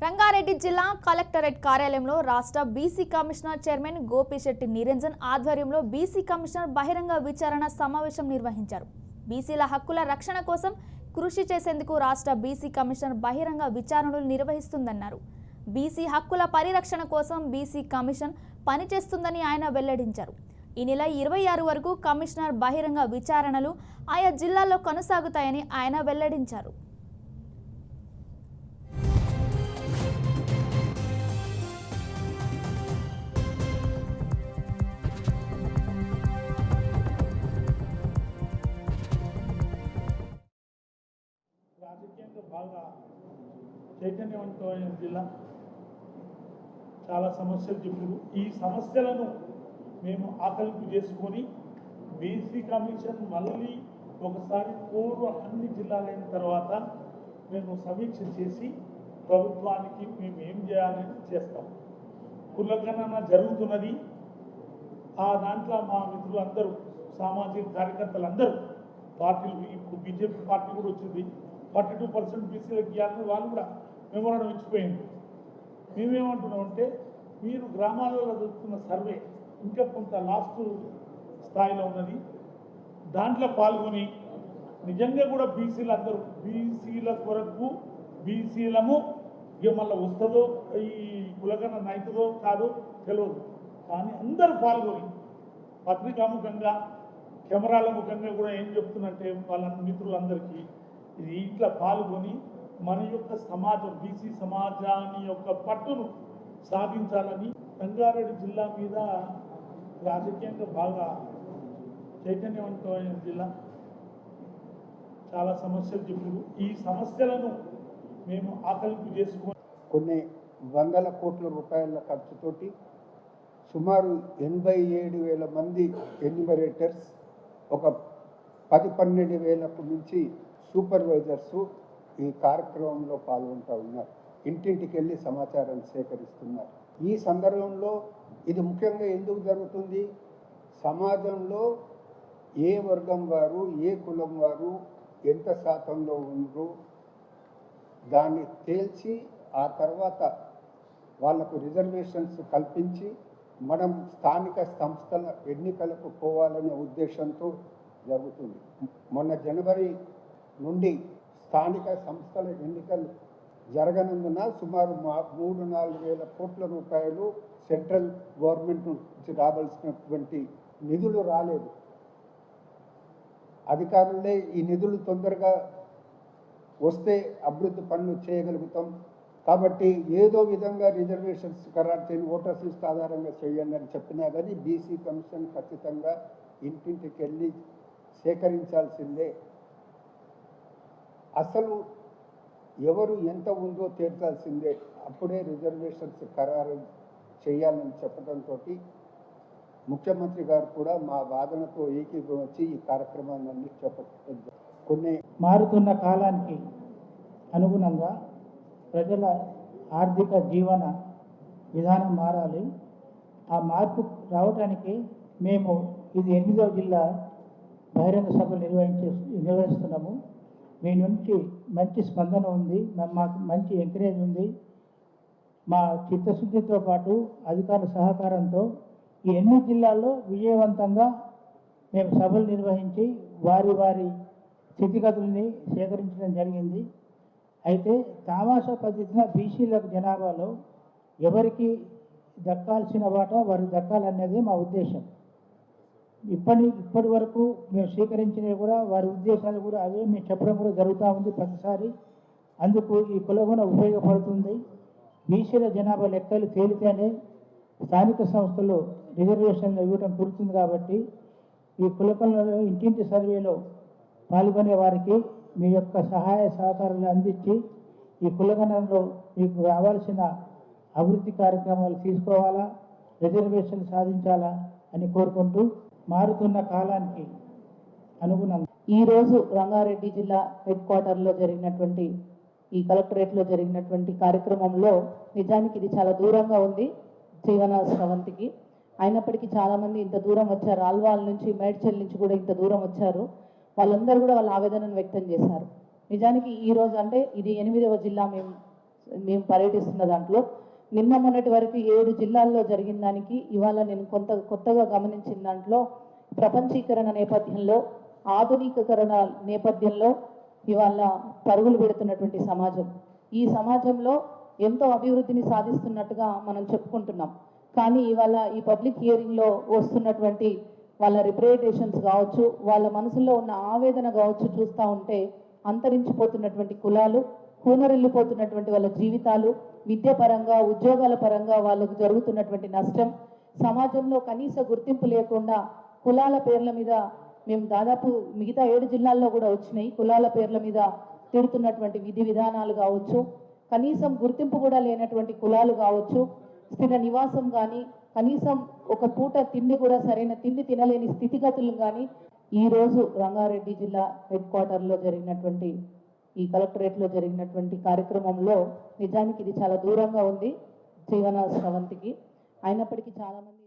రంగారెడ్డి జిల్లా కలెక్టరేట్ కార్యాలయంలో రాష్ట్ర BC commissioner chairman Gopisetty Niranjan ఆధ్వర్యంలో బీసీ కమిషనర్ బహిరంగ విచారణ సమావేశం నిర్వహించారు. బీసీల హక్కుల రక్షణ కోసం కృషి చేసేందుకు రాష్ట్ర బీసీ కమిషనర్ బహిరంగ విచారణలు నిర్వహిస్తుందన్నారు. బీసీ హక్కుల పరిరక్షణ కోసం బీసీ కమిషన్ పనిచేస్తుందని ఆయన వెల్లడించారు. ఈ నెల 26 వరకు కమిషనర్ బహిరంగ విచారణలు ఆయా జిల్లాల్లో కొనసాగుతాయని ఆయన వెల్లడించారు. రాజకీయంగా బాగా చైతన్యవంతమైన జిల్లా. చాలా సమస్యలు చెప్పారు. ఈ సమస్యలను మేము ఆకలింపు చేసుకొని బీసీ కమిషన్ మళ్ళీ ఒకసారి పూర్వ అన్ని జిల్లాలైన తర్వాత మేము సమీక్ష చేసి ప్రభుత్వానికి మేము ఏం చేయాలని చేస్తాం. కులగణన జరుగుతున్నది. ఆ దాంట్లో మా మిత్రులు అందరూ, సామాజిక కార్యకర్తలు అందరూ, పార్టీలు, ఇప్పుడు బీజేపీ పార్టీ కూడా వచ్చింది, 42% బీసీలకు ఇవ్వాలని వాళ్ళు కూడా మెమోరాండం ఇచ్చిపోయింది. మేమేమంటున్నామంటే, మీరు గ్రామాలలో జరుగుతున్న సర్వే ఇంకా కొంత లాస్ట్ స్థాయిలో ఉన్నది, దాంట్లో పాల్గొని నిజంగా కూడా బీసీలు అందరూ, బీసీల కొరకు బీసీలము ఇక మళ్ళీ వస్తుందో ఈ కులగణన అవుతుందో కాదో తెలియదు, కానీ అందరూ పాల్గొని పత్రికాముఖంగా కెమెరాల ముఖంగా కూడా ఏం చెప్తున్నట్టే వాళ్ళ మిత్రులందరికీ ఇది ఇట్లా పాల్గొని మన యొక్క సమాజం, బీసీ సమాజాన్ని యొక్క పట్టును సాధించాలని. రంగారెడ్డి జిల్లా మీద రాజకీయంగా బాగా చైతన్యవంతమైన జిల్లా. చాలా సమస్యలు చెప్పారు. ఈ సమస్యలను మేము ఆకలింపు చేసుకొని కొన్ని వందల కోట్ల రూపాయల ఖర్చుతోటి సుమారు 87,000 మంది ఎన్యూమరేటర్స్, ఒక 10-12,000కు మించి సూపర్వైజర్సు ఈ కార్యక్రమంలో పాల్గొంటూ ఉన్నారు. ఇంటింటికి వెళ్ళి సమాచారం సేకరిస్తున్నారు. ఈ సందర్భంలో ఇది ముఖ్యంగా ఎందుకు జరుగుతుంది? సమాజంలో ఏ వర్గం వారు, ఏ కులం వారు ఎంత శాతంలో ఉండరు దాన్ని తేల్చి ఆ తర్వాత వాళ్లకు రిజర్వేషన్స్ కల్పించి మనం స్థానిక సంస్థల ఎన్నికలకు పోవాలనే ఉద్దేశంతో జరుగుతుంది. మొన్న జనవరి నుండి స్థానిక సంస్థల ఎన్నికలు జరగనందున సుమారు 3-4 వేల కోట్ల రూపాయలు సెంట్రల్ గవర్నమెంట్ నుంచి రావాల్సినటువంటి నిధులు రాలేదు. అధికారులే ఈ నిధులు తొందరగా వస్తే అభివృద్ధి పనులు చేయగలుగుతాం కాబట్టి ఏదో విధంగా రిజర్వేషన్స్ ఖరారు చేయని ఓటర్స్ లిస్ట్ ఆధారంగా చేయండి అని చెప్పినా కానీ బీసీ కమిషన్ ఖచ్చితంగా ఇంటింటికి వెళ్ళి సేకరించాల్సిందే. అసలు ఎవరు ఎంత ఉందో తేల్చాల్సిందే. అప్పుడే రిజర్వేషన్స్ ఖరారు చేయాలని చెప్పడంతో ముఖ్యమంత్రి గారు కూడా మా వాదనతో ఏకీభవించి ఈ కార్యక్రమాన్ని చెప్పడం. కొన్ని మారుతున్న కాలానికి అనుగుణంగా ప్రజల ఆర్థిక జీవన విధానం మారాలి. ఆ మార్పు రావడానికి మేము ఇది 8వ జిల్లా బహిరంగ సభలు నిర్వహిస్తున్నాము. మీ నుంచి మంచి స్పందన ఉంది, మాకు మంచి ఎంకరేజ్ ఉంది. మా చిత్తశుద్ధితో పాటు అధికారుల సహకారంతో ఈ 8 జిల్లాల్లో విజయవంతంగా మేము సభలు నిర్వహించి వారి వారి స్థితిగతుల్ని సేకరించడం జరిగింది. అయితే తామాషా పద్ధతిన బీసీలకు జనాభాలో ఎవరికి దక్కాల్సిన వాటా వారికి దక్కాలనేది మా ఉద్దేశం. ఇప్పటి వరకు మేము స్వీకరించినవి కూడా వారి ఉద్దేశాలు కూడా అవే మేము చెప్పడం కూడా జరుగుతూ ఉంది ప్రతిసారి. అందుకు ఈ కులగణ ఉపయోగపడుతుంది. బీసీల జనాభా లెక్కలు తేలితేనే స్థానిక సంస్థలు రిజర్వేషన్లు ఇవ్వడం కుదురుతుంది. కాబట్టి ఈ కులగణలో ఇంటింటి సర్వేలో పాల్గొనే వారికి మీ యొక్క సహాయ సహకారాలు అందించి ఈ కులగణంలో మీకు రావాల్సిన అభివృద్ధి కార్యక్రమాలు తీసుకోవాలా, రిజర్వేషన్ సాధించాలా అని కోరుకుంటూ మారుతున్న కాలానికి అనుగుణంగా ఈరోజు రంగారెడ్డి జిల్లా హెడ్ క్వార్టర్లో జరిగినటువంటి ఈ కలెక్టరేట్లో జరిగినటువంటి కార్యక్రమంలో నిజానికి ఇది చాలా దూరంగా ఉంది జీవన స్రవంతికి. అయినప్పటికీ చాలామంది ఇంత దూరం వచ్చారు, ఆల్వాల్ నుంచి, మేడ్చల్ నుంచి కూడా ఇంత దూరం వచ్చారు. వాళ్ళందరూ కూడా వాళ్ళ ఆవేదనను వ్యక్తం చేశారు. నిజానికి ఈరోజు అంటే ఇది 8వ జిల్లా మేము మేము పర్యటిస్తున్న దాంట్లో నిన్న మొన్నటి వరకు 7 జిల్లాల్లో జరిగిన దానికి ఇవాళ నేను కొత్తగా గమనించిన దాంట్లో ప్రపంచీకరణ నేపథ్యంలో, ఆధునికీకరణ నేపథ్యంలో ఇవాళ పరుగులు పెడుతున్నటువంటి సమాజం. ఈ సమాజంలో ఎంతో అభివృద్ధిని సాధిస్తున్నట్టుగా మనం చెప్పుకుంటున్నాం. కానీ ఇవాళ ఈ పబ్లిక్ హియరింగ్లో వస్తున్నటువంటి వాళ్ళ రిప్రజెంటేషన్స్ కావచ్చు, వాళ్ళ మనసులో ఉన్న ఆవేదన కావచ్చు చూస్తూ ఉంటే అంతరించిపోతున్నటువంటి కులాలు, కూనరిల్లిపోతున్నటువంటి వాళ్ళ జీవితాలు, విద్య పరంగా, ఉద్యోగాల పరంగా వాళ్ళకు జరుగుతున్నటువంటి నష్టం, సమాజంలో కనీస గుర్తింపు లేకుండా కులాల పేర్ల మీద మేము దాదాపు మిగతా 7 జిల్లాల్లో కూడా వచ్చినాయి. కులాల పేర్ల మీద తిడుతున్నటువంటి విధి విధానాలు కావచ్చు, కనీసం గుర్తింపు కూడా లేనటువంటి కులాలు కావచ్చు, స్థిర నివాసం కానీ కనీసం ఒక పూట తిండి కూడా సరైన తిండి తినలేని స్థితిగతులు కానీ ఈరోజు రంగారెడ్డి జిల్లా హెడ్ క్వార్టర్లో జరిగినటువంటి ఈ కలెక్టరేట్లో జరిగినటువంటి కార్యక్రమంలో నిజానికి ఇది చాలా దూరంగా ఉంది జీవన స్రవంతికి. అయినప్పటికీ చాలామంది